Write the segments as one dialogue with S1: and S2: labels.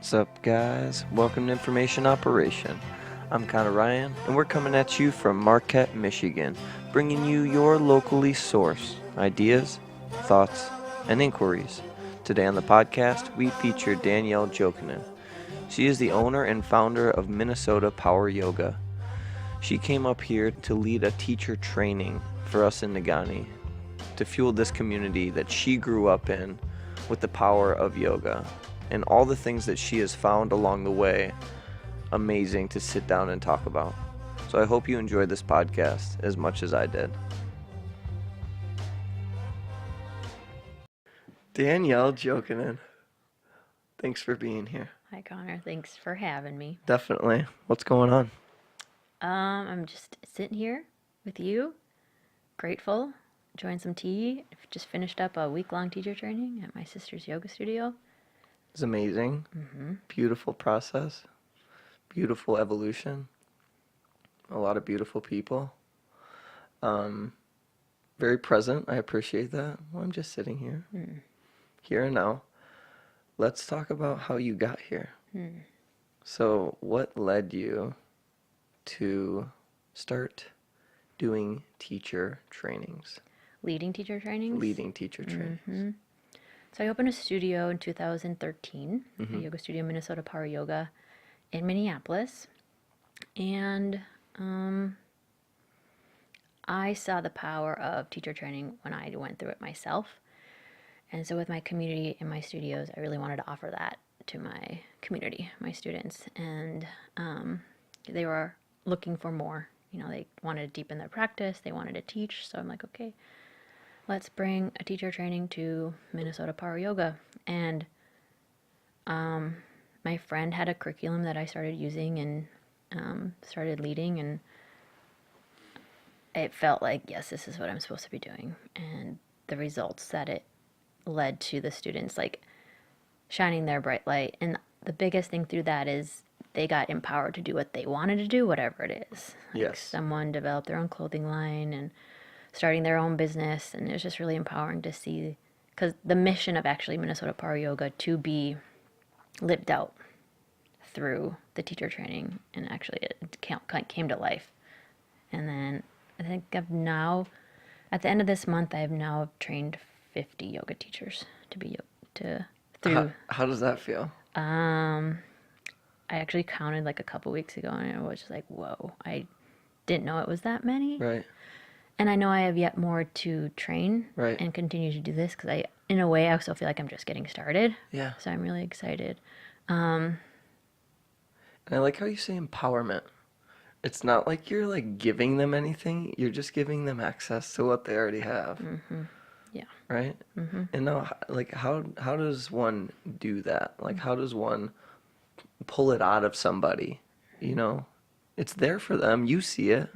S1: What's up, guys? Welcome to Information Operation. I'm Connor Ryan, and we're coming at you from Marquette, Michigan, bringing you your locally sourced ideas, thoughts, and inquiries. Today on the podcast, we feature Danielle Jokinen. She is the owner and founder of Minnesota Power Yoga. She came up here to lead a teacher training for us in Nagani to fuel this community that she grew up in with the power of yoga and all the things that she has found along the way amazing to sit down and talk about. So I hope you enjoyed this podcast as much as I did. Danielle Jokinen, thanks for being here.
S2: Hi Connor, thanks for having me.
S1: Definitely. What's going on?
S2: I'm just sitting here with you, grateful, enjoying some tea. I've just finished up a week-long teacher training at my sister's yoga studio.
S1: It's amazing. Beautiful process. Beautiful evolution. A lot of beautiful people. Very present. I appreciate that. Well, I'm just sitting here. Here and now. Let's talk about how you got here. So, what led you to start doing teacher trainings?
S2: Leading teacher trainings.
S1: Leading teacher trainings.
S2: So I opened a studio in 2013, a yoga studio, Minnesota Power Yoga, in Minneapolis. And I saw the power of teacher training when I went through it myself. And so with my community and my studios, I really wanted to offer that to my community, my students. And they were looking for more. You know, they wanted to deepen their practice. They wanted to teach. So I'm like, okay, let's bring a teacher training to Minnesota Power Yoga. And my friend had a curriculum that I started using and started leading, and it felt like, yes, this is what I'm supposed to be doing. And the results that it led to the students, like shining their bright light. And the biggest thing through that is they got empowered to do what they wanted to do, whatever it is. Like
S1: Yes.
S2: someone developed their own clothing line and starting their own business, and it was just really empowering to see, because the mission of actually Minnesota Power Yoga to be lived out through the teacher training, and actually it came to life. And then I think I've now, at the end of this month, I have now trained 50 yoga teachers to be through.
S1: How does that feel?
S2: I actually counted like a couple weeks ago, and it was just like, whoa, I didn't know it was that many.
S1: Right.
S2: And I know I have yet more to train
S1: Right.
S2: and continue to do this, because in a way, I also feel like I'm just getting started.
S1: Yeah.
S2: So I'm really excited.
S1: And I like how you say empowerment. It's not like you're like giving them anything. You're just giving them access to what they already have.
S2: Yeah.
S1: Right? And now, like, how does one do that? Like, how does one pull it out of somebody? You know, it's there for them. You see it.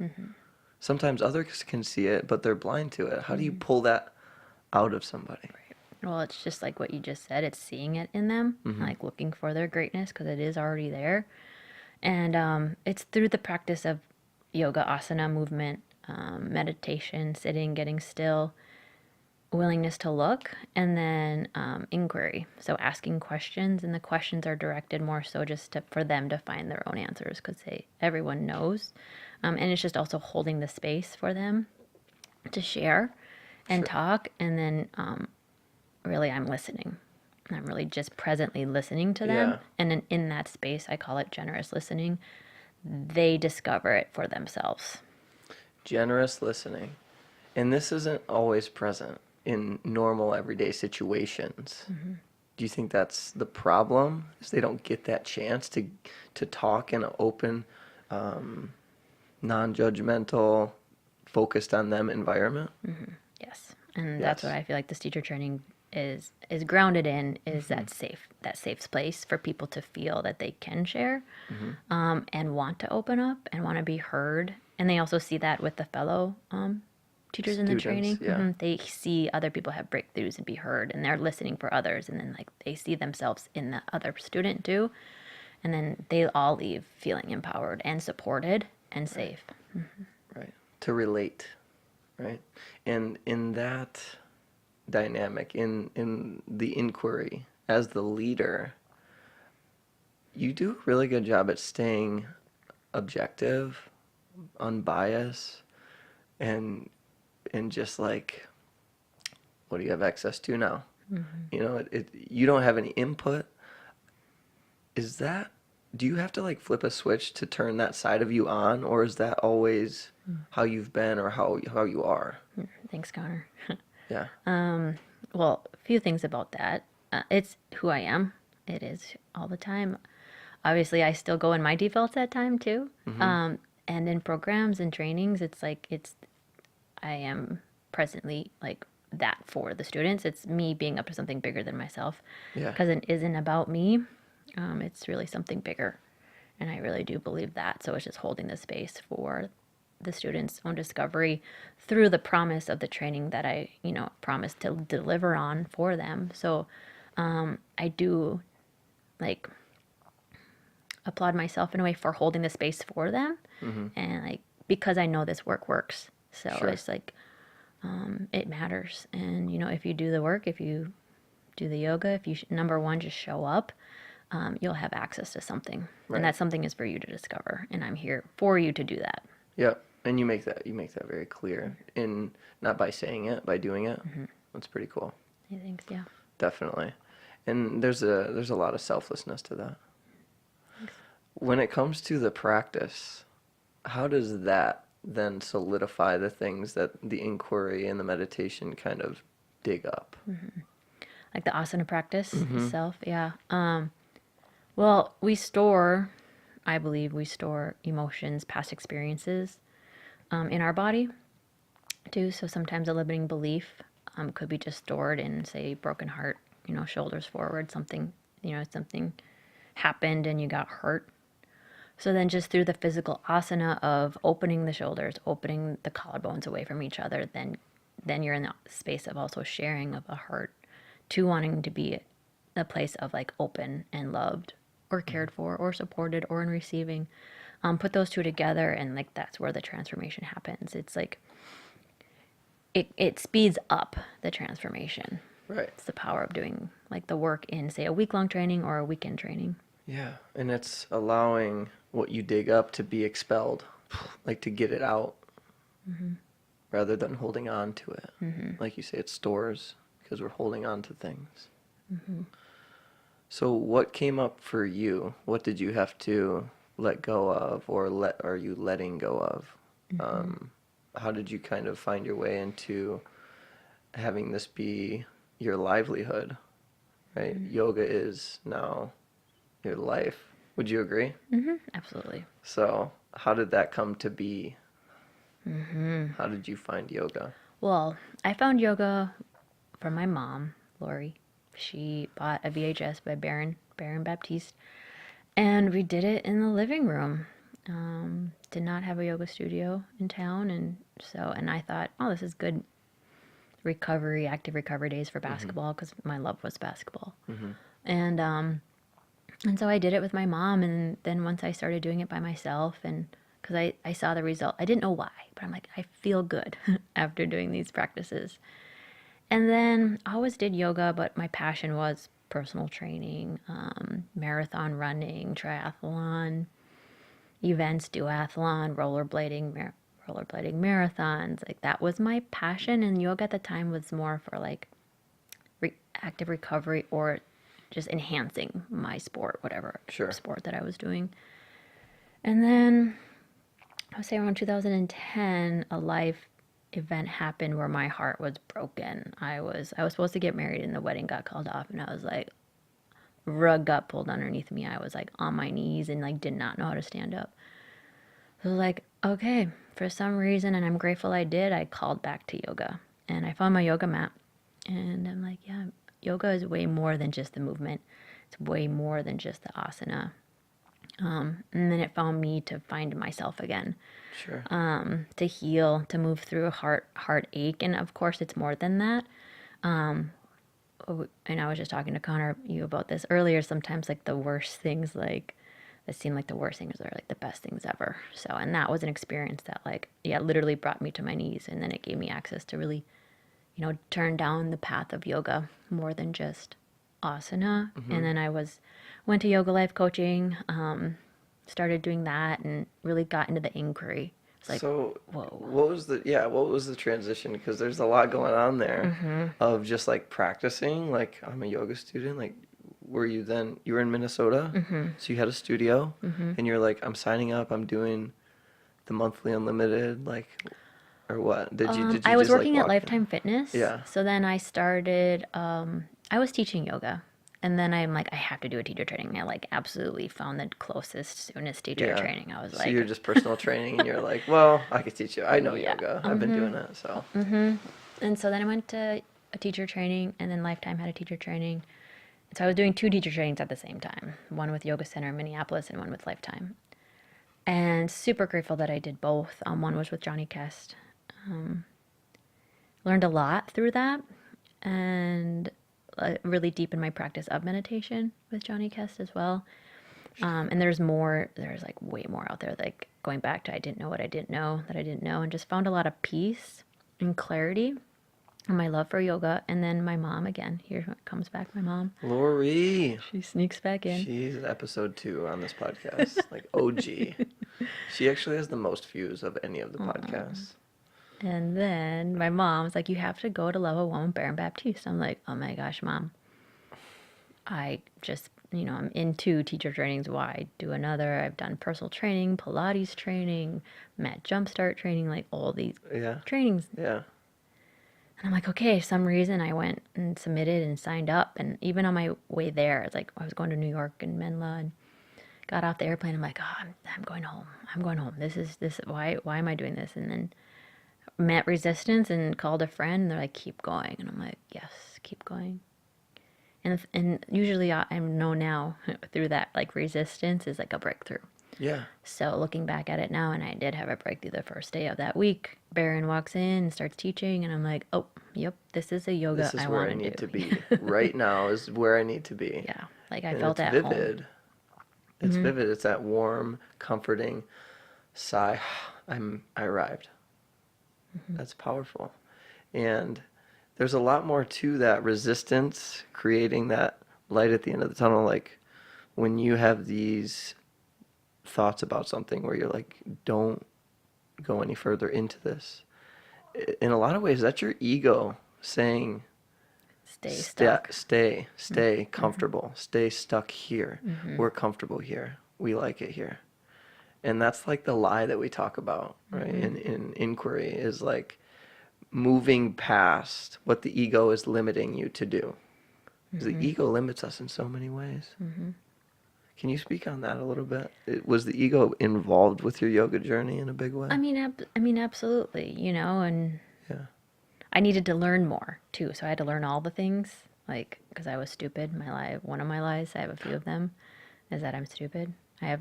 S1: Sometimes others can see it, but they're blind to it. How do you pull that out of somebody?
S2: Well, it's just like what you just said. It's seeing it in them, like looking for their greatness, because it is already there. And it's through the practice of yoga, asana, movement, meditation, sitting, getting still, willingness to look, and then inquiry. So asking questions, and the questions are directed more so just for them to find their own answers, because everyone knows. And it's just also holding the space for them to share and talk. And then really I'm listening. I'm really just presently listening to them.
S1: Yeah.
S2: And then in that space, I call it generous listening. They discover it for themselves.
S1: Generous listening. And this isn't always present in normal everyday situations. Do you think that's the problem? Is they don't get that chance to talk in an open, non-judgmental, focused on them environment?
S2: Yes. And that's what I feel like this teacher training is grounded in, is that safe place for people to feel that they can share, and want to open up and want to be heard. And they also see that with the fellow teachers in the training.
S1: Yeah.
S2: They see other people have breakthroughs and be heard, and they're listening for others, and then like they see themselves in the other student too, and then they all leave feeling empowered and supported and safe.
S1: Right. To relate, right? And in that dynamic, in the inquiry, as the leader, You do a really good job at staying objective, unbiased, and just like, what do you have access to now? You know, you don't have any input. Is that, do you have to like flip a switch to turn that side of you on, or is that always how you've been or how you are?
S2: Thanks, Connor.
S1: Yeah.
S2: Well, a few things about that. It's who I am. It is all the time. Obviously, I still go in my defaults at time too. And in programs and trainings, it's like I am presently like that for the students. It's me being up to something bigger than myself,
S1: Yeah.
S2: because it isn't about me. It's really something bigger, and I really do believe that. So it's just holding the space for the students' own discovery through the promise of the training that I, promised to deliver on for them. So I do like applaud myself in a way for holding the space for them, and like because I know this work works. So
S1: Sure.
S2: it's like it matters, and if you do the work, if you do the yoga, if you number one just show up, you'll have access to something,
S1: Right.
S2: and that something is for you to discover, and I'm here for you to do that.
S1: Yep. And you make that very clear in not by saying it, by doing it. That's pretty cool.
S2: I think, yeah.
S1: Definitely. And there's a lot of selflessness to that. When it comes to the practice, how does that then solidify the things that the inquiry and the meditation kind of dig up?
S2: Like the asana practice itself, yeah. Well, I believe we store emotions, past experiences in our body too. So sometimes a limiting belief could be just stored in, say, broken heart, shoulders forward, something happened and you got hurt. So then just through the physical asana of opening the shoulders, opening the collarbones away from each other, then you're in the space of also sharing of a heart to wanting to be a place of like open and loved or cared for or supported or in receiving. Put those two together, and like that's where the transformation happens. It's like it speeds up the transformation.
S1: Right.
S2: It's the power of doing like the work in, say, a week-long training or a weekend training.
S1: Yeah. And it's allowing what you dig up to be expelled, like to get it out rather than holding on to it. Like you say, it stores because we're holding on to things. So what came up for you? What did you have to let go of, or are you letting go of? How did you kind of find your way into having this be your livelihood, right? Yoga is now your life. Would you agree?
S2: Absolutely.
S1: So how did that come to be? How did you find yoga?
S2: Well, I found yoga from my mom, Lori. She bought a VHS by Baron Baptiste, and we did it in the living room. Did not have a yoga studio in town, and I thought, oh, this is good active recovery days for basketball, because my love was basketball. And so I did it with my mom, and then once I started doing it by myself, and because I saw the result, I didn't know why, but I'm like, I feel good after doing these practices. And then I always did yoga, but my passion was personal training, marathon running, triathlon, events, duathlon, rollerblading marathons. Like that was my passion, and yoga at the time was more for like active recovery or just enhancing my sport, whatever
S1: Sure.
S2: sport that I was doing. And then I would say around 2010, a life event happened where my heart was broken. I was supposed to get married, and the wedding got called off, and I was like, rug got pulled underneath me. I was like on my knees and like did not know how to stand up. So I was like, okay, for some reason, and I'm grateful I did, I called back to yoga, and I found my yoga mat, and I'm like, yeah, yoga is way more than just the movement. It's way more than just the asana. And then it found me to find myself again,
S1: Sure.
S2: to heal, to move through a heartache. And of course, it's more than that. And I was just talking to Connor, you about this earlier. Sometimes like the worst things, like that seem like the worst things, are like the best things ever. So, and that was an experience that like, yeah, literally brought me to my knees. And then it gave me access to really, turn down the path of yoga more than just asana. And then I was went to yoga life coaching, started doing that, and really got into the inquiry. It's like,
S1: So,
S2: whoa.
S1: what was the transition? Because there's a lot going on there of just like practicing. Like, I'm a yoga student. Like, you were in Minnesota, so you had a studio, and you're like, I'm signing up. I'm doing the monthly unlimited, like, or what? Did you
S2: I was
S1: just like
S2: working at
S1: walk in?
S2: Lifetime Fitness,
S1: Yeah,
S2: so then I started. I was teaching yoga, and then I'm like, I have to do a teacher training. I like absolutely found the closest, soonest teacher
S1: yeah.
S2: training. I was
S1: So you're
S2: like,
S1: just personal training, and you're like, well, I could teach you. I know
S2: yeah.
S1: yoga. I've been doing it, so.
S2: And so then I went to a teacher training, and then Lifetime had a teacher training. So I was doing two teacher trainings at the same time, one with Yoga Center in Minneapolis and one with Lifetime. And super grateful that I did both. One was with Johnny Kest. Learned a lot through that, and really deepened my practice of meditation with Johnny Kest as well. And there's more, there's like way more out there, like going back to I didn't know what I didn't know that I didn't know, and just found a lot of peace and clarity and my love for yoga. And then my mom, again, here it comes back, my mom.
S1: Lori.
S2: She sneaks back in.
S1: She's episode 2 on this podcast, like OG. She actually has the most views of any of the podcasts.
S2: And then my mom's like, you have to go to Level 1 with Baron Baptiste. I'm like, oh my gosh, mom. I just, I'm in 2 teacher trainings. Why do another? I've done personal training, Pilates training, mat jumpstart training, like all these
S1: Yeah,
S2: trainings.
S1: yeah,
S2: And I'm like, okay, for some reason I went and submitted and signed up. And even on my way there, it's like I was going to New York and Menla and got off the airplane. I'm like, oh, I'm going home. I'm going home. Why am I doing this? And then met resistance and called a friend. And they're like, keep going. And I'm like, yes, keep going. And usually I know now through that, like resistance is like a breakthrough.
S1: yeah.
S2: So looking back at it now, and I did have a breakthrough the first day of that week. Baron walks in and starts teaching, and I'm like, oh, yep, this is a yoga
S1: This is
S2: I
S1: where
S2: want
S1: I
S2: to
S1: need
S2: do.
S1: to be. Right now is where I need to be.
S2: Yeah, like I
S1: And
S2: felt
S1: it's
S2: at home.
S1: vivid. It's vivid. It's that warm, comforting sigh. I arrived. That's powerful. And there's a lot more to that resistance, creating that light at the end of the tunnel. Like when you have these thoughts about something where you're like, don't go any further into this. In a lot of ways, that's your ego saying,
S2: Stay stuck.
S1: stay comfortable, stay stuck here. We're comfortable here. We like it here. And that's like the lie that we talk about, right? In inquiry is like moving past what the ego is limiting you to do. Because the ego limits us in so many ways. Can you speak on that a little bit? Was the ego involved with your yoga journey in a big way?
S2: I mean, absolutely, and
S1: Yeah.
S2: I needed to learn more too. So I had to learn all the things, like, because I was stupid. One of my lies, I have a few of them, is that I'm stupid. I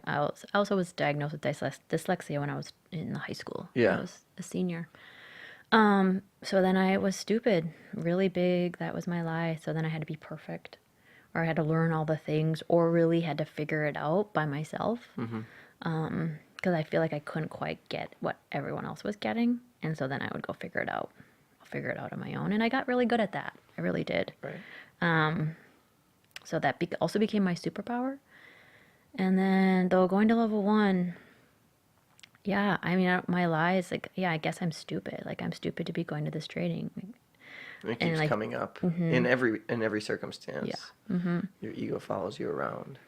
S2: also was diagnosed with dyslexia when I was in high school. I
S1: Yeah.
S2: was a senior. So then I was stupid, really big. That was my lie. So then I had to be perfect, or I had to learn all the things, or really had to figure it out by myself. Because I feel like I couldn't quite get what everyone else was getting, and so then I would go figure it out. I'll figure it out on my own, and I got really good at that. I really did.
S1: Right.
S2: So that also became my superpower. And then though going to level 1, yeah, I mean my lie is like, yeah, I guess I'm stupid. Like I'm stupid to be going to this training.
S1: It
S2: And
S1: keeps
S2: like,
S1: coming up in every circumstance.
S2: yeah.
S1: Your ego follows you around.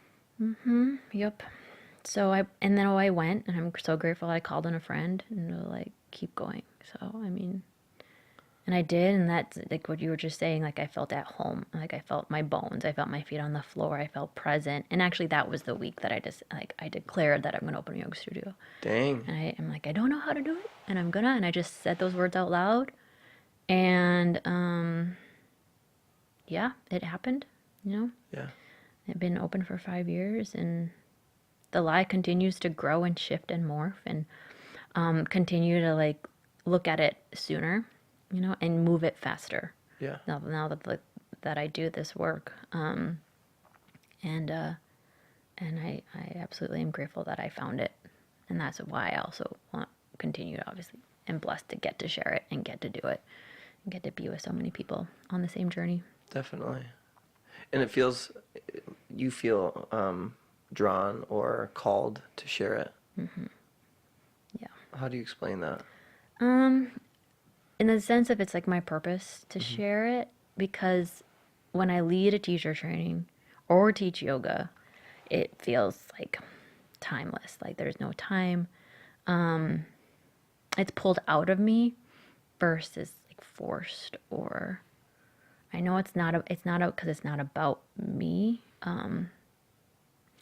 S2: Yep. And then I went, and I'm so grateful I called in a friend and they were like, keep going. So, I mean, and I did, and that's like what you were just saying, like I felt at home. Like I felt my bones, I felt my feet on the floor, I felt present. And actually that was the week that I declared that I'm gonna open a yoga studio.
S1: Dang.
S2: And I'm like, I don't know how to do it, and I'm gonna, and I just said those words out loud. And yeah, it happened,
S1: Yeah.
S2: I've been open for 5 years, and the lie continues to grow and shift and morph, and continue to like look at it sooner, and move it faster.
S1: Yeah.
S2: Now that I do this work, and I absolutely am grateful that I found it, and that's why I also want continue to, obviously am blessed to get to share it and get to do it and get to be with so many people on the same journey.
S1: Definitely. And it feels you feel drawn or called to share it.
S2: Yeah.
S1: How do you explain that?
S2: Um, in the sense of it's like my purpose to share it because when I lead a teacher training or teach yoga, it feels like timeless. Like there's no time. It's pulled out of me versus like forced or I know it's not because it's not about me.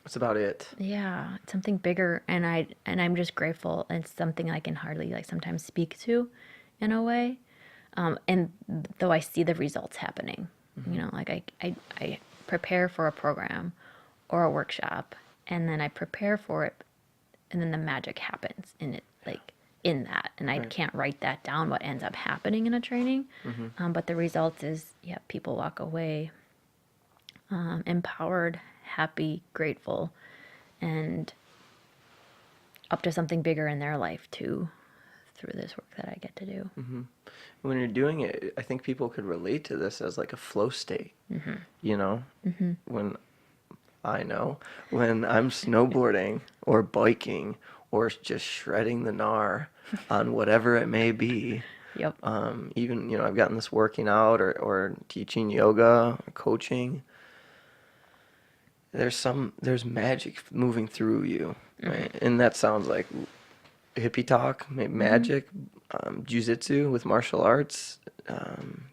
S1: It's about it.
S2: Yeah, it's something bigger and I'm just grateful and it's something I can hardly like sometimes speak to in a way. And though I see the results happening, like I prepare for a program or a workshop and then I prepare for it and then the magic happens in it, like in that. And I
S1: Right.
S2: can't write that down, what ends up happening in a training. But the result is, yeah, people walk away empowered, happy, grateful, and up to something bigger in their life too through this work that I get to do.
S1: When you're doing it, I think people could relate to this as like a flow state. You know, when I know when I'm snowboarding or biking or just shredding the gnar on whatever it may be.
S2: Yep.
S1: Even, I've gotten this working out or teaching yoga or coaching. There's magic moving through you, right? And that sounds like hippie talk, maybe magic, jujitsu with martial arts,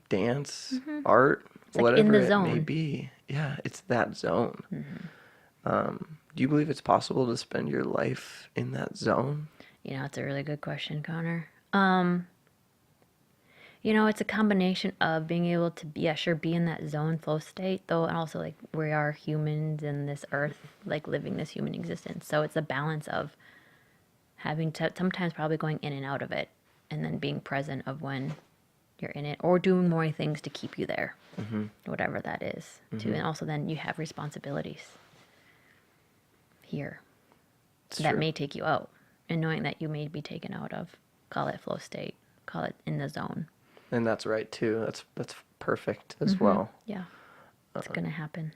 S1: dance, art,
S2: It's like in
S1: whatever
S2: the
S1: it may
S2: zone.
S1: be. Yeah, it's that zone. Do you believe it's possible to spend your life in that zone?
S2: It's a really good question, Connor. It's a combination of being able to be, yeah, sure, be in that zone flow state, though, and also like we are humans in this earth, like living this human existence. So it's a balance of having to sometimes probably going in and out of it, and then being present of when you're in it, or doing more things to keep you there, whatever that is, too. And also then you have responsibilities here
S1: It's
S2: that
S1: true.
S2: may take you out, and knowing that you may be taken out of, call it flow state, call it in the zone.
S1: And that's right too. That's perfect as well.
S2: Yeah, it's gonna happen.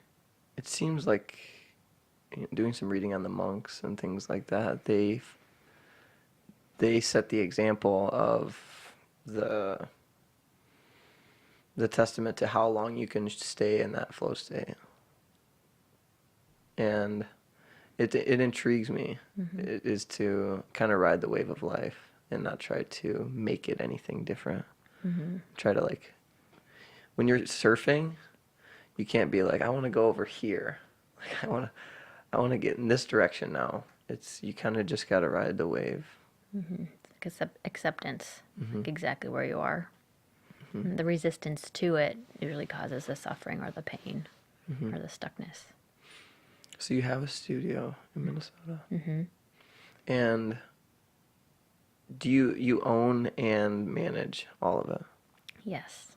S1: It seems like doing some reading on the monks and things like that, they set the example of the the testament to how long you can stay in that flow state. And it intrigues me. It is to kind of ride the wave of life and not try to make it anything different. Try to like when you're surfing, you can't be like I want to go over here. Like I want to get in this direction now. It's you kind of just got to ride the wave.
S2: It's like acceptance, like exactly where you are. And the resistance to it usually causes the suffering or the pain or the stuckness.
S1: So you have a studio in Minnesota. And do you own and manage all of it?
S2: Yes,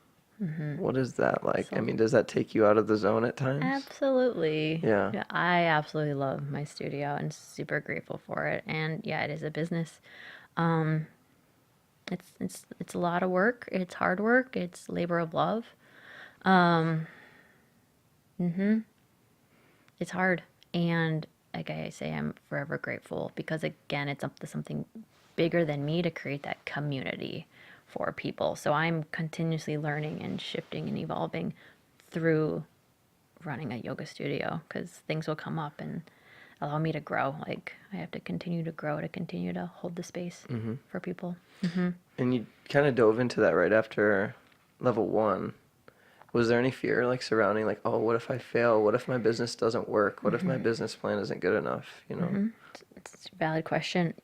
S1: What is that like? I
S2: So-
S1: mean, does that take you out of the zone at times?
S2: absolutely.
S1: Yeah.
S2: I absolutely love my studio and super grateful for it. And yeah, it is a business. It's a lot of work. It's hard work. It's labor of love. It's hard. And like I say, I'm forever grateful because again, it's up to something bigger than me to create that community for people. So I'm continuously learning and shifting and evolving through running a yoga studio because things will come up and allow me to grow. Like I have to continue to grow to continue to hold the space for people.
S1: And you kind of dove into that right after level one. Was there any fear like surrounding like, oh, what if I fail? What if my business doesn't work? What if my business plan isn't good enough?
S2: It's a valid question.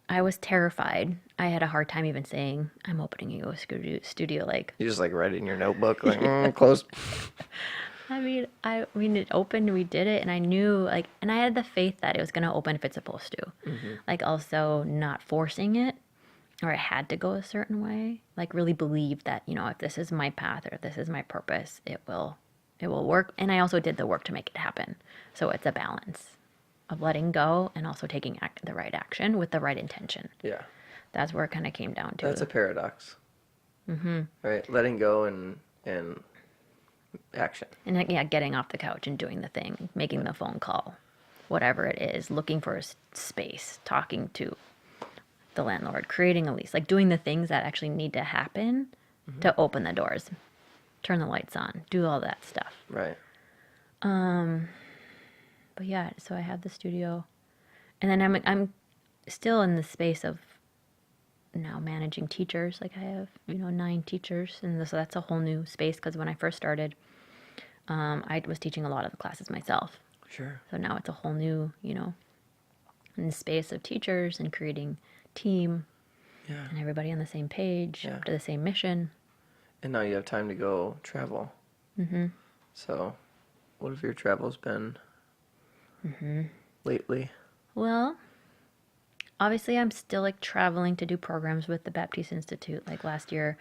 S2: I was terrified. I had a hard time even saying I'm opening a yoga studio. Like,
S1: You just like write it in your notebook, like close.
S2: I mean, it opened. We did it, and I knew like, and I had the faith that it was gonna open if it's supposed to. Like, also not forcing it, or it had to go a certain way. Like, really believe that if this is my path or if this is my purpose, it will work. And I also did the work to make it happen. So it's a balance of letting go and also taking the right action with the right intention.
S1: Yeah,
S2: That's where it kind of came down to.
S1: that's a paradox. Right, letting go and Action.
S2: And like, yeah, getting off the couch and doing the thing, making the phone call, whatever it is, looking for a space, talking to the landlord, creating a lease, like doing the things that actually need to happen to open the doors, turn the lights on, do all that stuff.
S1: Right.
S2: But yeah, so I have the studio, and then I'm still in the space of now managing teachers. Like I have 9 teachers, and so that's a whole new space because when I first started, I was teaching a lot of the classes myself.
S1: Sure.
S2: So now it's a whole new in the space of teachers and creating team
S1: Yeah.
S2: and everybody on the same page,
S1: Yeah.
S2: up to the same mission.
S1: And now you have time to go travel. So, what have your travels been lately?
S2: Well, obviously I'm still like traveling to do programs with the Baptiste Institute. Like last year,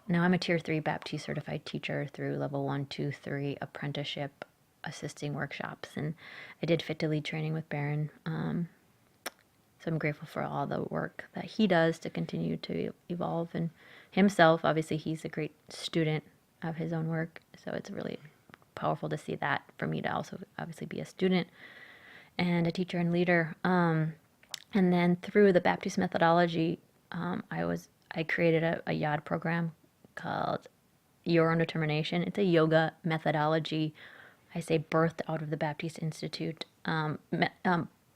S2: now I'm a tier 3 Baptiste certified teacher through level 1, 2, 3 apprenticeship assisting workshops, and I did fit to lead training with Baron. So I'm grateful for all the work that he does to continue to evolve, and himself, obviously he's a great student of his own work. So it's really powerful to see that for me to also obviously be a student and a teacher and leader. And then through the Baptiste methodology, I created a YOD program called Your Own Determination. It's a yoga methodology. I say birthed out of the Baptiste Institute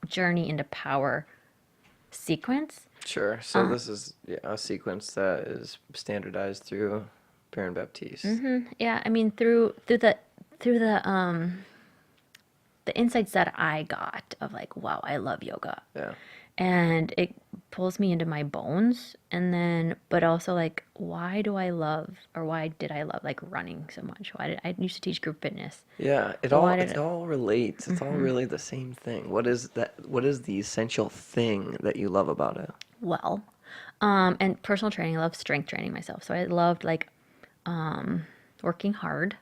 S2: journey into power sequence.
S1: Sure. So this is a sequence that is standardized through Baron Baptiste.
S2: Yeah, I mean through the insights that I got of like, wow, I love yoga.
S1: Yeah.
S2: And it pulls me into my bones, and then but also like why did I love like running so much? Why did I used to teach group fitness?
S1: Yeah,
S2: But why
S1: it
S2: did
S1: all relates. It's all really the same thing. What is that? What is the essential thing that you love about it?
S2: well and personal training, I love strength training myself, so I loved like working hard.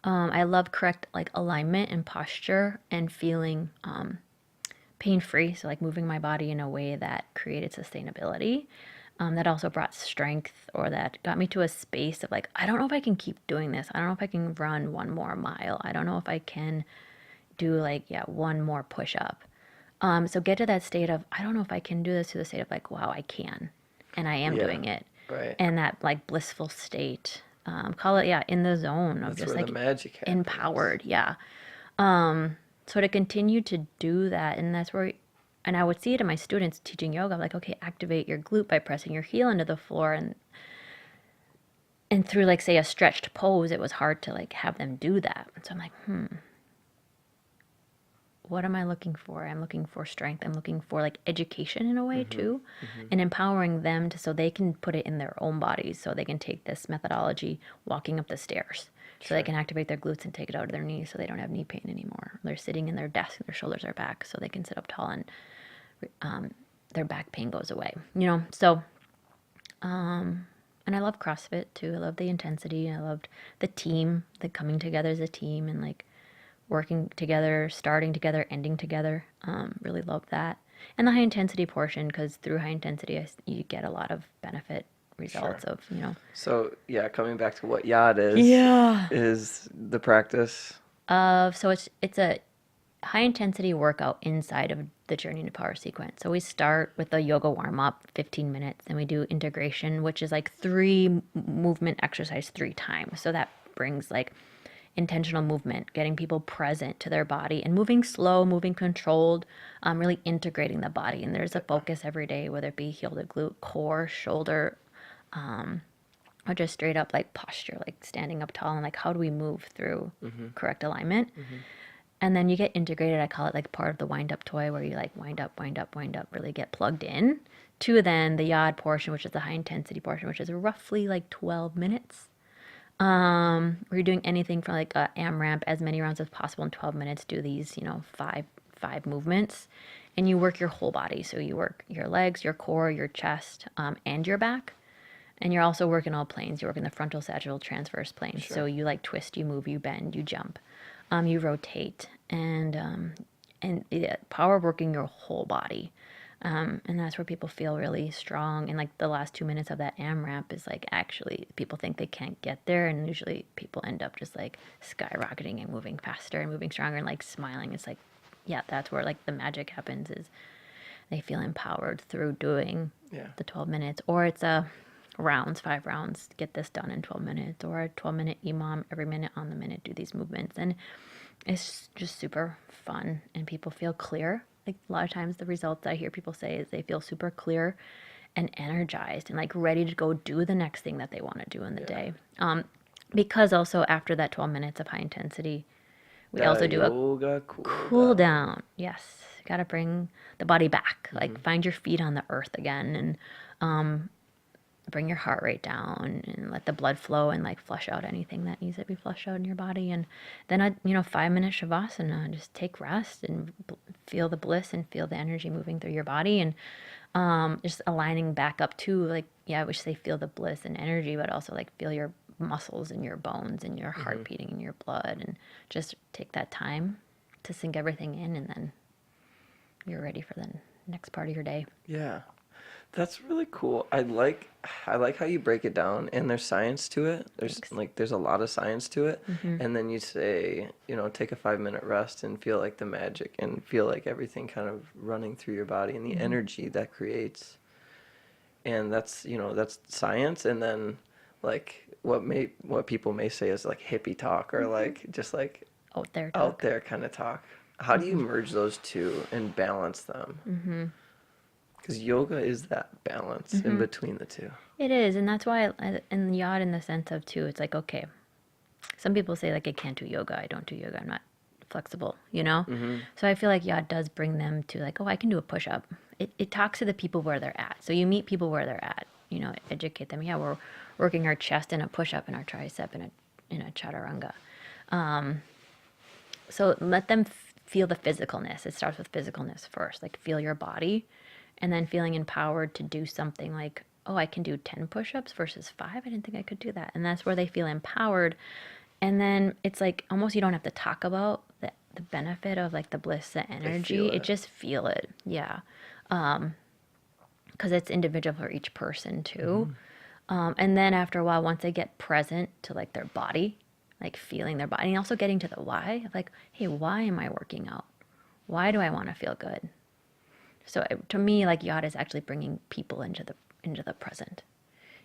S2: I love correct like alignment and posture and feeling pain free. So, like moving my body in a way that created sustainability. That also brought strength, or that got me to a space of like, I don't know if I can keep doing this. I don't know if I can run one more mile. I don't know if I can do like, yeah, one more push up. So, get to that state of, I don't know if I can do this, to the state of like, wow, I can. And I am
S1: Yeah.
S2: doing it.
S1: Right.
S2: And that like blissful state, call it, yeah, in the zone of
S1: That's
S2: just
S1: where
S2: like
S1: the magic happens.
S2: empowered. Yeah. So to continue to do that, and that's where, and I would see it in my students teaching yoga, like, okay, activate your glute by pressing your heel into the floor, and through like say a stretched pose, it was hard to like have them do that. So I'm like, what am I looking for? I'm looking for strength. I'm looking for like education in a way too, and empowering them to so they can put it in their own bodies, so they can take this methodology walking up the stairs. So they can activate their glutes and take it out of their knees so they don't have knee pain anymore. They're sitting in their desk and their shoulders are back so they can sit up tall and their back pain goes away. So, and I love CrossFit too. I love the intensity. I loved the team, the coming together as a team and like working together, starting together, ending together. Really love that. And the high intensity portion, because through high intensity, you get a lot of benefit results of.
S1: So yeah, coming back to what yad
S2: Yeah.
S1: is the practice.
S2: So it's a high intensity workout inside of the journey into power sequence. So we start with a yoga warm up, 15 minutes, and we do integration, which is like 3 movement exercise 3 times. So that brings like intentional movement, getting people present to their body and moving slow, moving controlled, really integrating the body. And there's a focus every day, whether it be heel to glute, core, shoulder, or just straight up like posture, like standing up tall and like how do we move through correct alignment. And then you get integrated. I call it like part of the wind up toy where you like wind up, wind up, wind up, really get plugged in to then the yod portion, which is the high intensity portion, which is roughly like 12 minutes. Where you're doing anything from like a AMRAP, as many rounds as possible in 12 minutes, do these, five movements, and you work your whole body. So you work your legs, your core, your chest, and your back. And you're also working all planes. You work in the frontal, sagittal, transverse planes. So you like twist, you move, you bend, you jump, you rotate, and yeah, power working your whole body. And that's where people feel really strong. And like the last 2 minutes of that AMRAP is like actually people think they can't get there. And usually people end up just like skyrocketing and moving faster and moving stronger and like smiling. It's like, yeah, that's where like the magic happens is they feel empowered through doing
S1: Yeah.
S2: the 12 minutes. Or it's a rounds, 5 rounds, get this done in 12 minutes. Or a 12-minute EMOM, every minute on the minute, do these movements. And it's just super fun and people feel clear. Like a lot of times the results I hear people say is they feel super clear and energized and like ready to go do the next thing that they want to do in the day. Because also after that 12 minutes of high intensity, we also
S1: That
S2: do a
S1: yoga
S2: cool
S1: cool down.
S2: down. Yes. Got to bring the body back. Like find your feet on the earth again and bring your heart rate down and let the blood flow and like flush out anything that needs to be flushed out in your body. And then 5-minute shavasana, just take rest and feel the bliss and feel the energy moving through your body. And just aligning back up to like, yeah, I wish they feel the bliss and energy, but also like feel your muscles and your bones and your heart beating in your blood and just take that time to sink everything in, and then you're ready for the next part of your day.
S1: Yeah. That's really cool. I like how you break it down and there's science to it.
S2: Thanks.
S1: There's a lot of science to it. And then you say, take a 5-minute rest and feel like the magic and feel like everything kind of running through your body and the energy that creates. And that's science. And then like what people may say is like hippie talk or like just like
S2: Out there
S1: out
S2: talk.
S1: there kind of talk. How do you merge those two and balance them? Because yoga is that balance in between the two.
S2: It is, and that's why, and yod in the sense of too, it's like, okay, some people say like I can't do yoga, I don't do yoga, I'm not flexible, you know? So I feel like yod does bring them to like, oh, I can do a push-up. It talks to the people where they're at. So you meet people where they're at, educate them. Yeah, we're working our chest in a push-up and our tricep in a chaturanga. So let them feel the physicalness. It starts with physicalness first, like feel your body, and then feeling empowered to do something like, oh, I can do 10 push-ups versus 5. I didn't think I could do that. And that's where they feel empowered. And then it's like almost you don't have to talk about the benefit of like the bliss, the
S1: They feel
S2: energy. It
S1: it.
S2: just feel it. Yeah. Because it's individual for each person too. And then after a while, once they get present to like their body, like feeling their body, and also getting to the why of like, hey, why am I working out? Why do I want to feel good? So to me, like yod is actually bringing people into the present,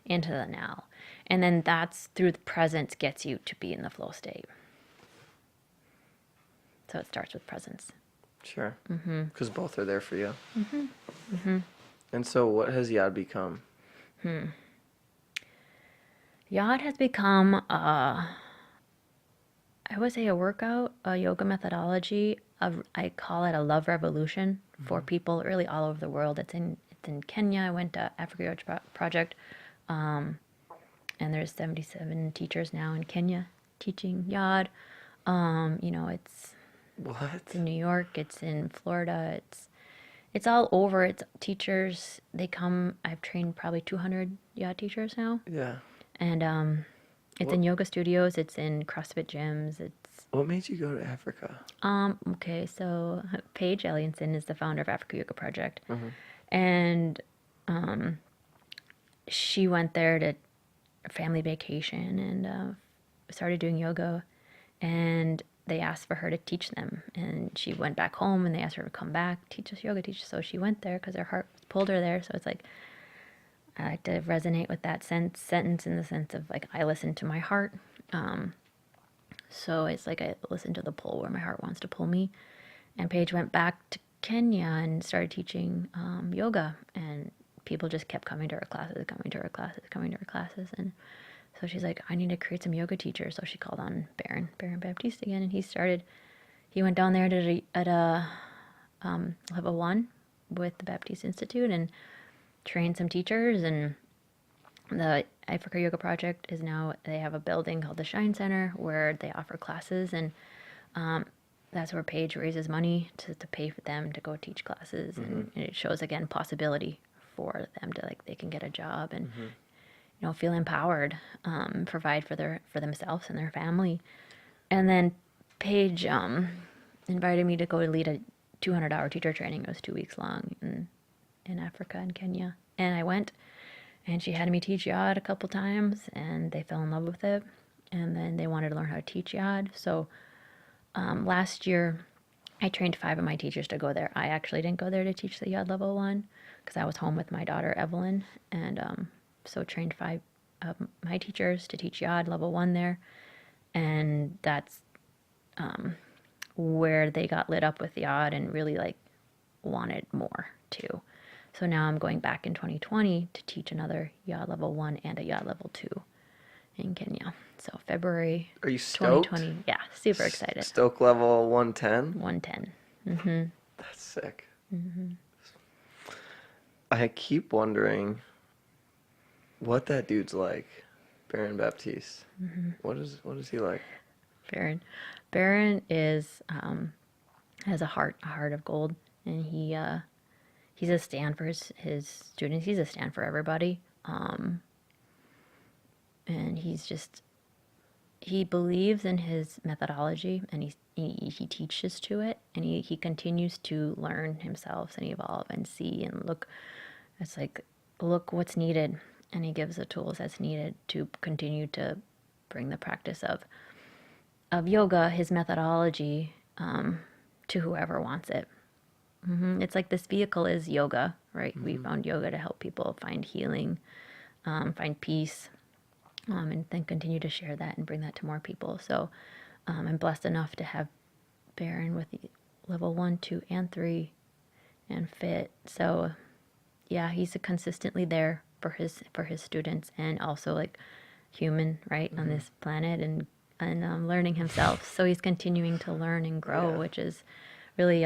S2: into the now, and then that's through the presence gets you to be in the flow state. So it starts with presence.
S1: Sure. Because both are there for you. And so what has yad become?
S2: Yod has become, I would say, a workout, a yoga methodology. I call it a love revolution for people really all over the world. It's in Kenya. I went to Africa Yoga Project, and there's 77 teachers now in Kenya teaching yod. It's
S1: What?
S2: in New York. It's in Florida. It's all over. It's teachers. They come. I've trained probably 200 yod teachers now,
S1: Yeah.
S2: and it's
S1: What
S2: in yoga studios. It's in CrossFit gyms.
S1: what made you go to Africa?
S2: Okay, so Paige Elliotson is the founder of Africa Yoga Project, and she went there to a family vacation and started doing yoga, and they asked for her to teach them, and she went back home, and they asked her to come back, teach us yoga, teach us. So she went there because her heart pulled her there. So it's like I like to resonate with that sentence in the sense of like I listen to my heart. So it's like I listen to the pull where my heart wants to pull me. And Paige went back to Kenya and started teaching yoga, and people just kept coming to her classes, coming to her classes, coming to her classes. And so she's like, I need to create some yoga teachers. So she called on Baron Baptiste again, and he went down there at a level 1 with the Baptiste Institute and trained some teachers. And the Africa Yoga Project is now, they have a building called the Shine Center where they offer classes, and that's where Paige raises money to pay for them to go teach classes. And it shows again possibility for them to like they can get a job and feel empowered, provide for themselves and their family. And then Paige invited me to go lead a 200-hour teacher training. It was 2 weeks long, and in Africa and Kenya. And I went, and she had me teach yod a couple times, and they fell in love with it. And then they wanted to learn how to teach yod. So last year, I trained 5 of my teachers to go there. I actually didn't go there to teach the yod level 1 because I was home with my daughter Evelyn, and so trained 5 of my teachers to teach yod level 1 there, and that's where they got lit up with yod and really like wanted more too. So now I'm going back in 2020 to teach another yod level 1 and a yod level 2 in Kenya. So February
S1: Are you stoked?
S2: 2020. Yeah, super excited.
S1: Stoke level 110?
S2: 110.
S1: That's sick. I keep wondering what that dude's like, Baron Baptiste. What is he like?
S2: Baron is has a heart of gold, and he's a stand for his students. He's a stand for everybody. And he believes in his methodology, and he teaches to it, and he continues to learn himself and evolve and see and look. It's like, look what's needed, and he gives the tools that's needed to continue to bring the practice of yoga, his methodology, to whoever wants it. It's like this vehicle is yoga, right? We found yoga to help people find healing, find peace, and then continue to share that and bring that to more people. So I'm blessed enough to have Baron with level 1, 2, and 3 and fit. So yeah, he's consistently there for his students, and also like human, right, on this planet, and learning himself. So he's continuing to learn and grow, which is really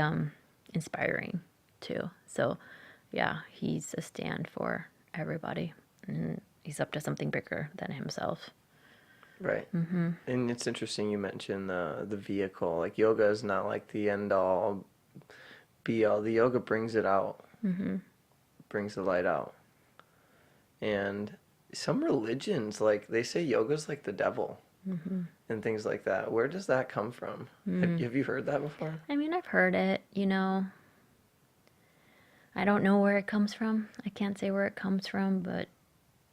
S2: inspiring too. So yeah, he's a stand for everybody, and he's up to something bigger than himself.
S1: Right. And it's interesting you mentioned the vehicle. Like, yoga is not like the end all be all. The yoga brings it out, brings the light out. And some religions, like, they say yoga's like the devil, and things like that. Where does that come from? Have you heard that before?
S2: I mean, I've heard it, I don't know where it comes from. I can't say where it comes from, but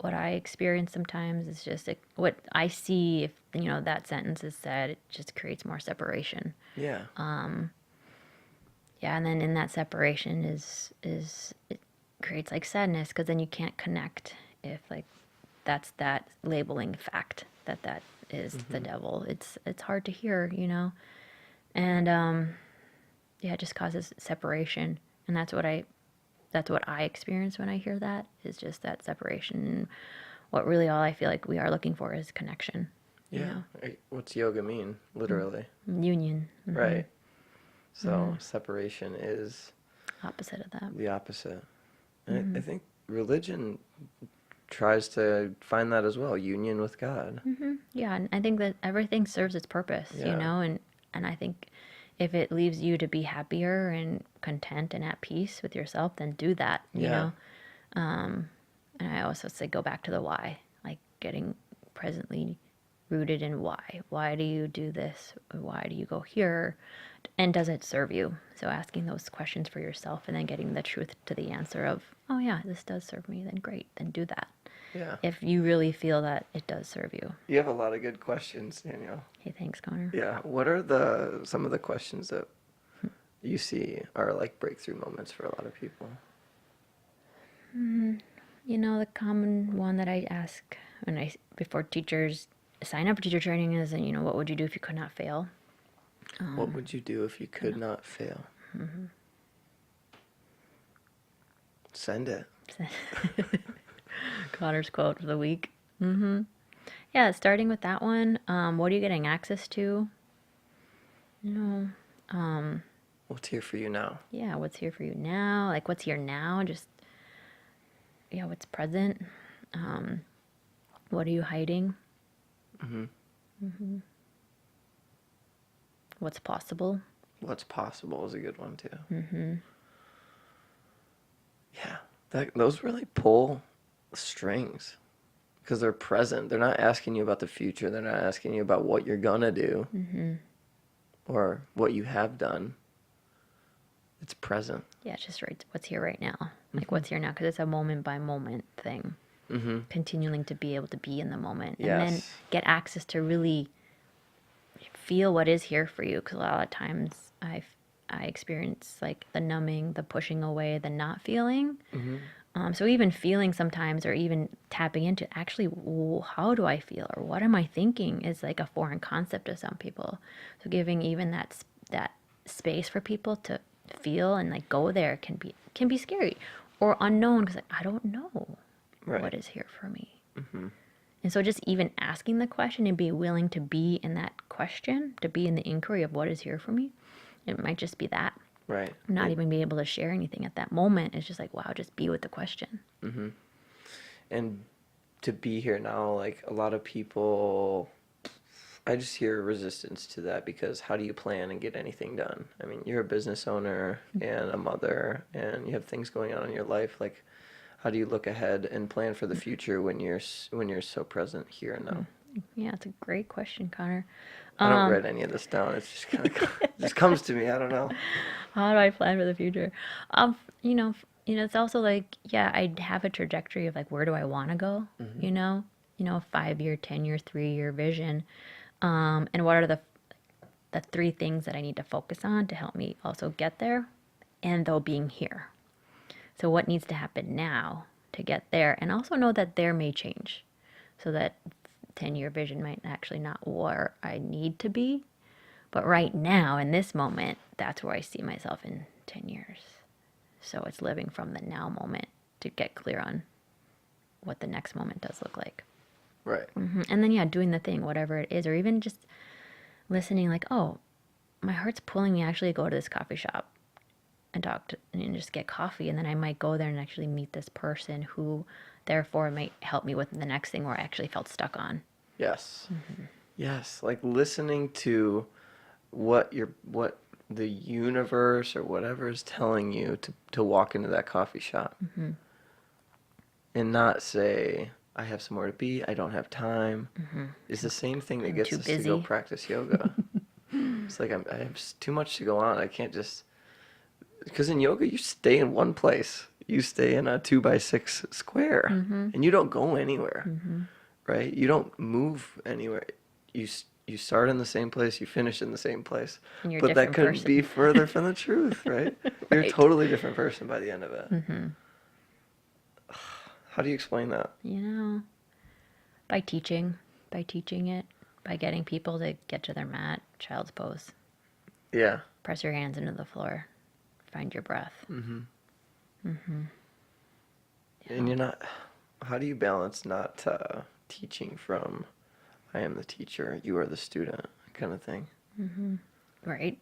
S2: what I experience sometimes is just what I see. If that sentence is said, it just creates more separation.
S1: Yeah.
S2: Yeah, and then in that separation is it creates like sadness, because then you can't connect if like that's that labeling fact that is the devil. It's hard to hear, and yeah, it just causes separation, and that's what I experience when I hear that, is just that separation. And what really all I feel like we are looking for is connection.
S1: Yeah. What's yoga mean, literally?
S2: Union.
S1: Right. So separation is
S2: Opposite of that.
S1: the opposite. And I think religion tries to find that as well, union with God.
S2: Yeah, and I think that everything serves its purpose,
S1: Yeah.
S2: and I think if it leaves you to be happier and content and at peace with yourself, then do that,
S1: Yeah.
S2: And I also say go back to the why, like getting presently rooted in why. Why do you do this? Why do you go here? And does it serve you? So asking those questions for yourself, and then getting the truth to the answer of, oh yeah, this does serve me, then great, then do that.
S1: Yeah.
S2: If you really feel that it does serve you.
S1: You have a lot of good questions, Danielle.
S2: Hey, thanks, Connor.
S1: Yeah. What are some of the questions that you see are like breakthrough moments for a lot of people?
S2: The common one that I ask before teachers sign up for teacher training is, what would you do if you could not fail?
S1: What would you do if you could not fail? Send it.
S2: Connor's quote for the week. Yeah, starting with that one. What are you getting access to?
S1: What's here for you now?
S2: Yeah, what's here for you now? Like, what's here now? Just, yeah, what's present? What are you hiding? What's possible?
S1: What's possible is a good one too. Yeah, those really pull strings because they're present. They're not asking you about the future. They're not asking you about what you're gonna do or what you have done. It's present.
S2: Yeah, it's just right. What's here right now? Like what's here now? Because it's a moment by moment thing. Continuing to be able to be in the moment, and then
S1: Yes.
S2: get access to really feel what is here for you. Because a lot of times I experience like the numbing, the pushing away, the not feeling. So even feeling sometimes, or even tapping into actually, how do I feel, or what am I thinking, is like a foreign concept to some people. So giving even that space for people to feel and like go there can be scary or unknown, because like, I don't know
S1: Right.
S2: what is here for me. And so just even asking the question and be willing to be in that question, to be in the inquiry of what is here for me, it might just be that.
S1: Right.
S2: Not even be able to share anything at that moment. It's just like, wow, just be with the question.
S1: And to be here now, like a lot of people, I just hear resistance to that because how do you plan and get anything done? I mean, you're a business owner and a mother, and you have things going on in your life. Like, how do you look ahead and plan for the future when you're so present here and now?
S2: Yeah, it's a great question, Connor.
S1: I don't write any of this down. It's just kind of just comes to me. I don't know.
S2: How do I plan for the future? Um, it's also like, yeah, I have a trajectory of like, where do I want to go? A 5 year, 10 year, 3 year vision. And what are the three things that I need to focus on to help me also get there, and though being here. So what needs to happen now to get there, and also know that there may change, so that 10 year vision might actually not where I need to be, but right now in this moment, that's where I see myself in 10 years. So it's living from the now moment to get clear on what the next moment does look like.
S1: Right.
S2: And then, yeah, doing the thing, whatever it is, or even just listening, like, oh, my heart's pulling me actually to go to this coffee shop and and just get coffee. And then I might go there and actually meet this person who therefore might help me with the next thing where I actually felt stuck on.
S1: Yes. Yes. Like listening to what the universe or whatever is telling you to walk into that coffee shop and not say, I have somewhere to be, I don't have time. It's the same thing that
S2: I'm
S1: gets
S2: too
S1: us to go
S2: busy.
S1: practice yoga. It's like I have too much to go on. I can't just, because in yoga you stay in one place. You stay in a 2x6 square, and you don't go anywhere, right? You don't move anywhere. You start in the same place, you finish in the same place.
S2: And you're a
S1: But that
S2: different
S1: couldn't be
S2: person.
S1: further from the truth, right? You're a
S2: Right.
S1: totally different person by the end of it. How do you explain that?
S2: By teaching it, by getting people to get to their mat, child's pose,
S1: Yeah.
S2: press your hands into the floor, find your breath.
S1: And you're not, how do you balance not teaching from, I am the teacher, you are the student kind of thing?
S2: Right?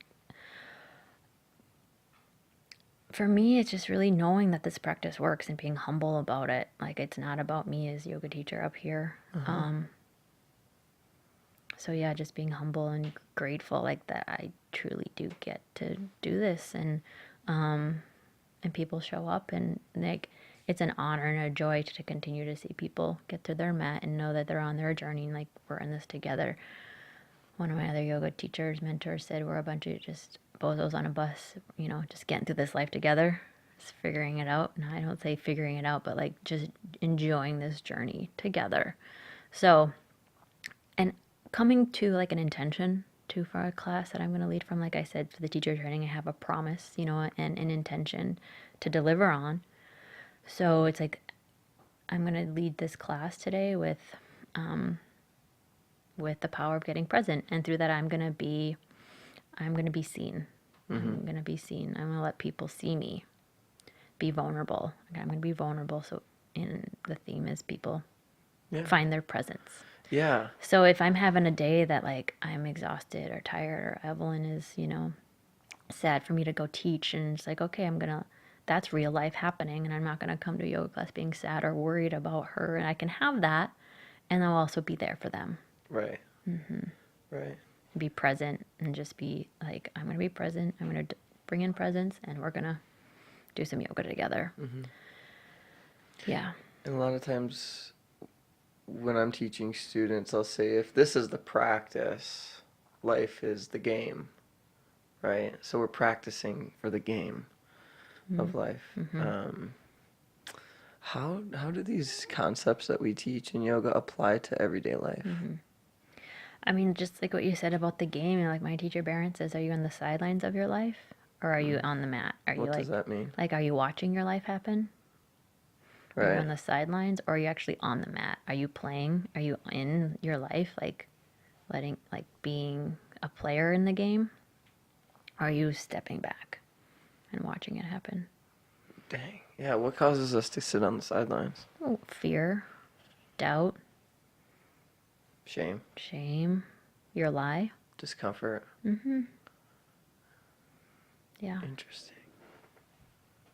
S2: For me, it's just really knowing that this practice works and being humble about it. Like, it's not about me as yoga teacher up here. So yeah, just being humble and grateful, like that I truly do get to do this, and people show up, and like it's an honor and a joy to continue to see people get to their mat and know that they're on their journey, and like we're in this together. One of my other yoga teachers, mentors said we're a bunch of just bozos on a bus, just getting through this life together, just figuring it out. And I don't say figuring it out, but like just enjoying this journey together. So, and coming to like an intention to for a class that I'm going to lead from, like I said, for the teacher training, I have a promise, and an intention to deliver on. So it's like I'm going to lead this class today with the power of getting present, and through that I'm going to be seen. I'm going to be seen. I'm going to let people see me. Be vulnerable. Okay, I'm going to be vulnerable. So, and the theme is people find their presence.
S1: Yeah.
S2: So if I'm having a day that like I'm exhausted or tired, or Evelyn is, sad for me to go teach, and it's like, okay, that's real life happening, and I'm not gonna come to yoga class being sad or worried about her, and I can have that, and I'll also be there for them.
S1: Right. Right.
S2: Be present and just be like, I'm gonna be present. I'm gonna bring in presence, and we're gonna do some yoga together. Yeah.
S1: And a lot of times when I'm teaching students, I'll say, if this is the practice, life is the game, right? So we're practicing for the game of life. How do these concepts that we teach in yoga apply to everyday life?
S2: I mean, just like what you said about the game, like my teacher Baron says, are you on the sidelines of your life or are you on the mat? Are you
S1: What does that mean?
S2: are you watching your life happen? Are you on
S1: Right.
S2: the sidelines or are you actually on the mat? Are you playing? Are you in your life, like being a player in the game? Or are you stepping back and watching it happen?
S1: Dang. Yeah, what causes us to sit on the sidelines?
S2: Oh, fear, doubt,
S1: Shame,
S2: shame, your lie.
S1: discomfort.
S2: Yeah.
S1: Interesting.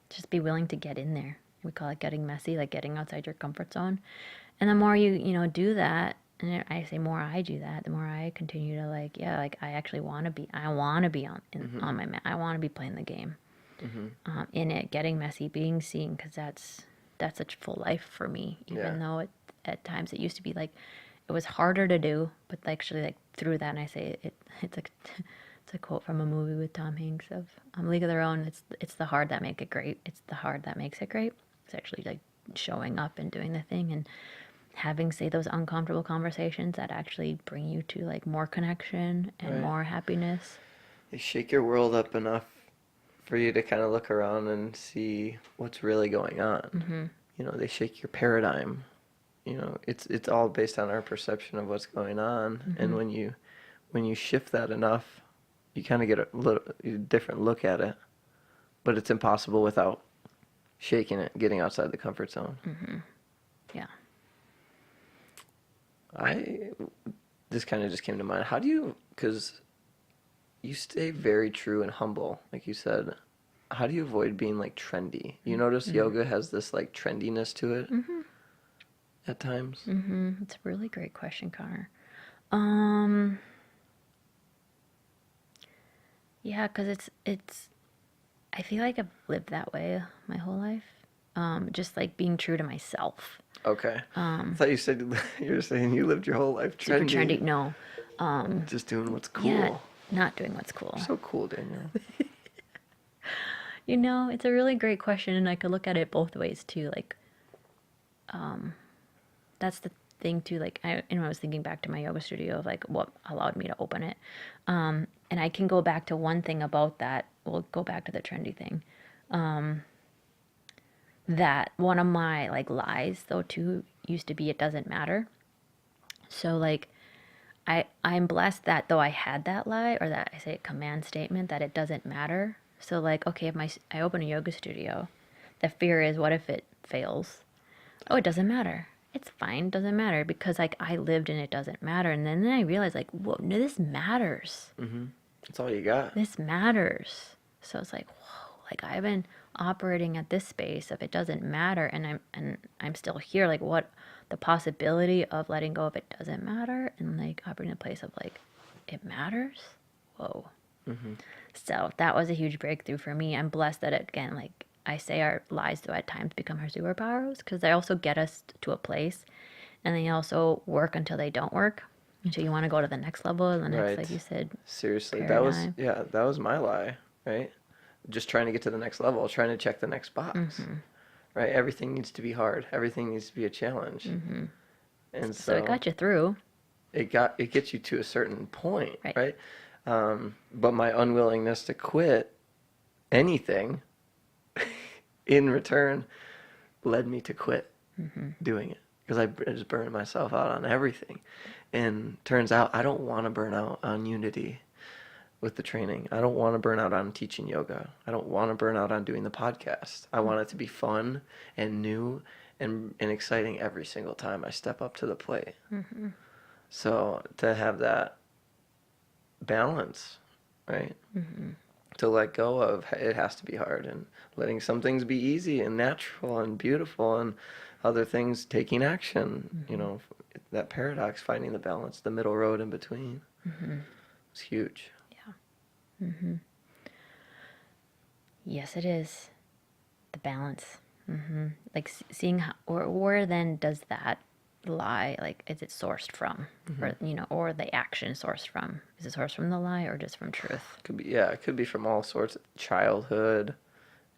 S2: Just be willing to get in there. We call it getting messy, like getting outside your comfort zone. And the more you do that, and I say more I do that, the more I continue to I actually I want to be on my mat. I want to be playing the game, in it, getting messy, being seen, because that's such full life for me. Even
S1: Yeah.
S2: though at times it used to be like it was harder to do, but actually like through that, and I say it's like it's a quote from a movie with Tom Hanks of League of Their Own. It's the hard that make it great. It's the hard that makes it great. It's actually like showing up and doing the thing and having say those uncomfortable conversations that actually bring you to like more connection and
S1: Right.
S2: more happiness.
S1: They shake your world up enough for you to kind of look around and see what's really going on. They shake your paradigm. It's all based on our perception of what's going on, and when you shift that enough, you kind of get a different look at it. But it's impossible without shaking it, getting outside the comfort zone.
S2: Yeah.
S1: This kind of just came to mind. How do you, because you stay very true and humble, like you said. How do you avoid being like trendy? You notice yoga has this like trendiness to it at times.
S2: It's a really great question, Connor. Yeah, because it's I feel like I've lived that way my whole life. Just like being true to myself.
S1: Okay. I thought you said you were saying you lived your whole life
S2: Super
S1: trendy,
S2: trendy. No.
S1: just doing what's
S2: Yeah,
S1: cool.
S2: not doing what's cool.
S1: So cool, Danielle.
S2: It's a really great question, and I could look at it both ways too. Like, that's the thing too. Like, I was thinking back to my yoga studio of like what allowed me to open it, and I can go back to one thing about that. We'll go back to the trendy thing. That one of my like lies though too used to be it doesn't matter. So like, I'm blessed that though I had that lie or that I say a command statement that it doesn't matter. So like, okay, if I open a yoga studio, the fear is what if it fails? Oh, it doesn't matter. It's fine, doesn't matter because like I lived and it doesn't matter. And then I realized like, whoa, no, this matters.
S1: That's all you got.
S2: This matters. So it's like, whoa, like I've been operating at this space of it doesn't matter and I'm still here. Like what the possibility of letting go of it doesn't matter and like operating in a place of like it matters. Whoa. So that was a huge breakthrough for me. I'm blessed that again, like I say our lies do at times become our superpowers because they also get us to a place and they also work until they don't work. Until you want to go to the next level, and the next, like
S1: Right.
S2: you said,
S1: Seriously,
S2: paradigm.
S1: that was my lie, right? Just trying to get to the next level, trying to check the next box. Right? Everything needs to be hard. Everything needs to be a challenge. And
S2: So it
S1: so
S2: got you through,
S1: it gets you to a certain point,
S2: right?
S1: right? But my unwillingness to quit anything in return led me to quit doing it because I just burned myself out on everything. And turns out I don't want to burn out on unity with the training. I don't want to burn out on teaching yoga. I don't want to burn out on doing the podcast. I want it to be fun and new and exciting every single time I step up to the plate. So to have that balance, right? To let go of it has to be hard and letting some things be easy and natural and beautiful and other things taking action, that paradox, finding the balance, the middle road in between. It's huge.
S2: Yeah. Yes, it is. The balance. Like seeing how, or where then does that lie, like, is it sourced from? Or, or the action sourced from? Is it sourced from the lie or just from truth?
S1: Could be, yeah, it could be from all sorts of childhood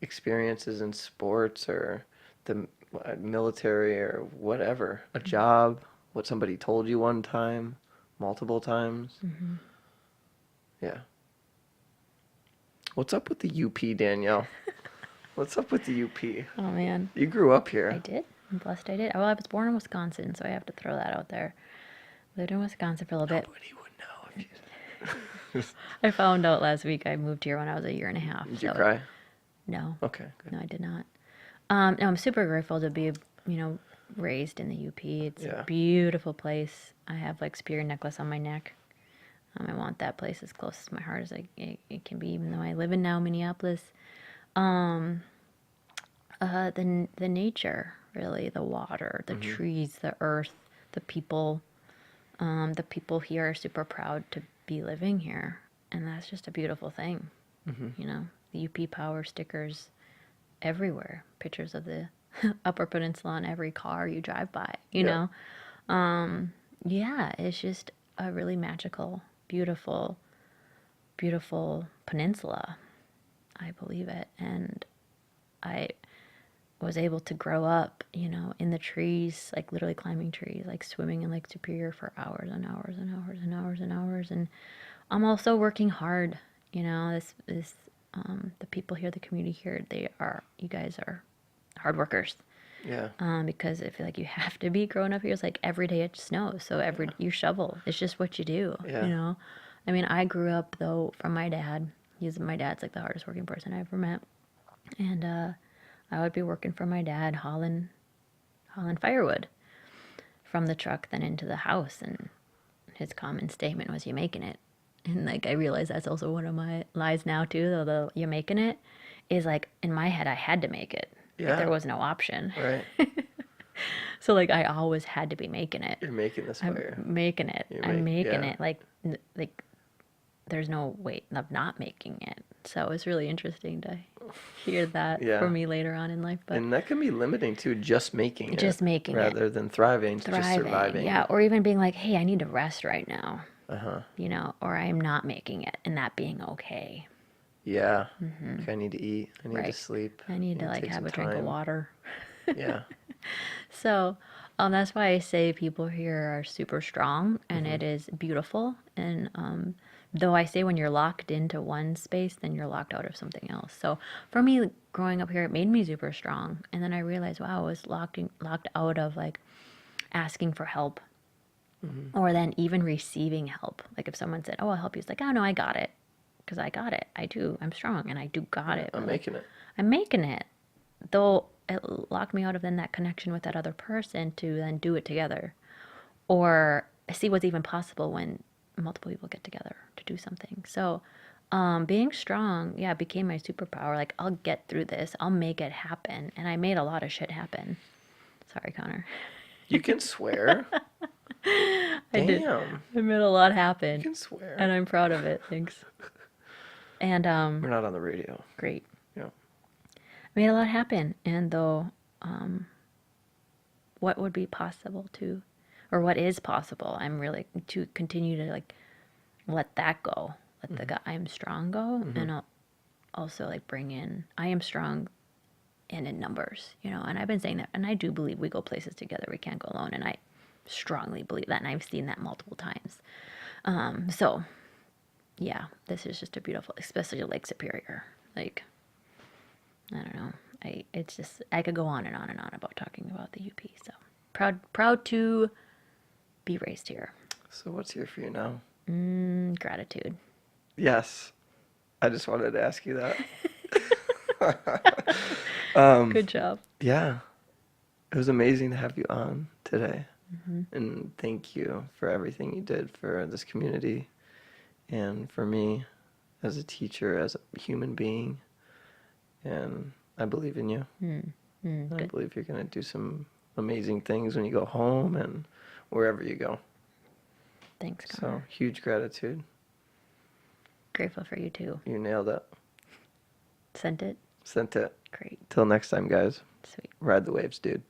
S1: experiences in sports or the military or whatever. A job, what somebody told you one time, multiple times. Yeah. What's up with the UP, Danielle? What's up with the UP?
S2: Oh man,
S1: You grew up
S2: I
S1: here.
S2: did. I'm blessed I did. Well, I was born in Wisconsin, so I have to throw that out there. Lived in Wisconsin for a little bit.
S1: Nobody would know if you...
S2: I found out last week I moved here when I was a year and a half.
S1: Did you cry?
S2: No.
S1: Okay, good.
S2: No, I did not. No, I'm super grateful to be, raised in the UP. It's
S1: Yeah.
S2: a beautiful place. I have like spear necklace on my neck. I want that place as close to my heart as it can be, even though I live in now Minneapolis. The nature, really, the water, the trees, the earth, the people. The people here are super proud to be living here, and that's just a beautiful thing. The UP Power stickers everywhere, pictures of the Upper Peninsula on every car you drive by. Yeah, it's just a really magical, beautiful, beautiful peninsula. I believe it, and I was able to grow up, in the trees, like literally climbing trees, like swimming in Lake Superior for hours and hours and hours and hours and hours. And I'm also working hard, the people here, the community here, you guys are hard workers.
S1: Yeah.
S2: Because I feel like you have to be growing up here. It's like every day it snows, so you shovel. It's just what you do,
S1: Yeah.
S2: I mean, I grew up though from my dad. My dad's like the hardest working person I ever met, and I would be working for my dad, hauling firewood from the truck then into the house, and his common statement was, "You making it?" And like I realize that's also one of my lies now too. Though the "you making it" is like in my head I had to make it. Like,
S1: Yeah.
S2: there was no option.
S1: Right.
S2: So like I always had to be making it.
S1: You're making this fire.
S2: I'm making it. I'm making
S1: yeah.
S2: it. Like there's no way of not making it. So it's really interesting to hear that
S1: Yeah.
S2: for me later on in life. But
S1: And that can be limiting too, just making
S2: just
S1: it.
S2: making it.
S1: Rather than thriving, just surviving.
S2: Yeah, or even being like, hey, I need to rest right now.
S1: Uh-huh.
S2: Or I am not making it, and that being okay.
S1: Yeah. Like I need to eat. I need to
S2: Right.
S1: sleep.
S2: I need to like
S1: take
S2: have
S1: some
S2: a drink of
S1: time.
S2: water.
S1: Yeah.
S2: So, that's why I say people here are super strong, and it is beautiful. And though I say when you're locked into one space, then you're locked out of something else. So for me, growing up here, it made me super strong. And then I realized, wow, I was locked out of like asking for help, or then even receiving help. Like if someone said, "Oh, I'll help you," it's like, "Oh no, I got it," because I got it. I do. I'm strong, and I do got it.
S1: I'm
S2: But, like,
S1: making it.
S2: I'm making it. Though it locked me out of then that connection with that other person to then do it together, or see what's even possible when multiple people get together to do something. So being strong, yeah, became my superpower. Like, I'll get through this, I'll make it happen. And I made a lot of shit happen. Sorry, Connor.
S1: You can swear.
S2: I did.
S1: Damn.
S2: I made a lot
S1: You
S2: happen,
S1: can swear.
S2: and I'm proud of it. Thanks. And
S1: We're not on the radio.
S2: great.
S1: Yeah.
S2: I made a lot happen. And though what would be possible to, or what is possible, I'm really to continue to like let that go, let the I'm strong go, and I'll also like bring in I am strong and in numbers, and I've been saying that, and I do believe we go places together, we can't go alone, and I strongly believe that, and I've seen that multiple times. So yeah, this is just a beautiful, especially Lake Superior. Like, I don't know. It's just, I could go on and on and on about talking about the UP. So proud to be raised here.
S1: So what's here for you now?
S2: Gratitude.
S1: Yes. I just wanted to ask you that.
S2: Good job.
S1: Yeah. It was amazing to have you on today. And thank you for everything you did for this community and for me as a teacher, as a human being. And I believe in you. I believe you're going to do some amazing things when you go home and wherever you go.
S2: Thanks, Connor.
S1: So, huge gratitude.
S2: Grateful for you too.
S1: You nailed it.
S2: Sent it?
S1: Sent it.
S2: Great.
S1: Till next time, guys.
S2: Sweet.
S1: Ride the waves, dude.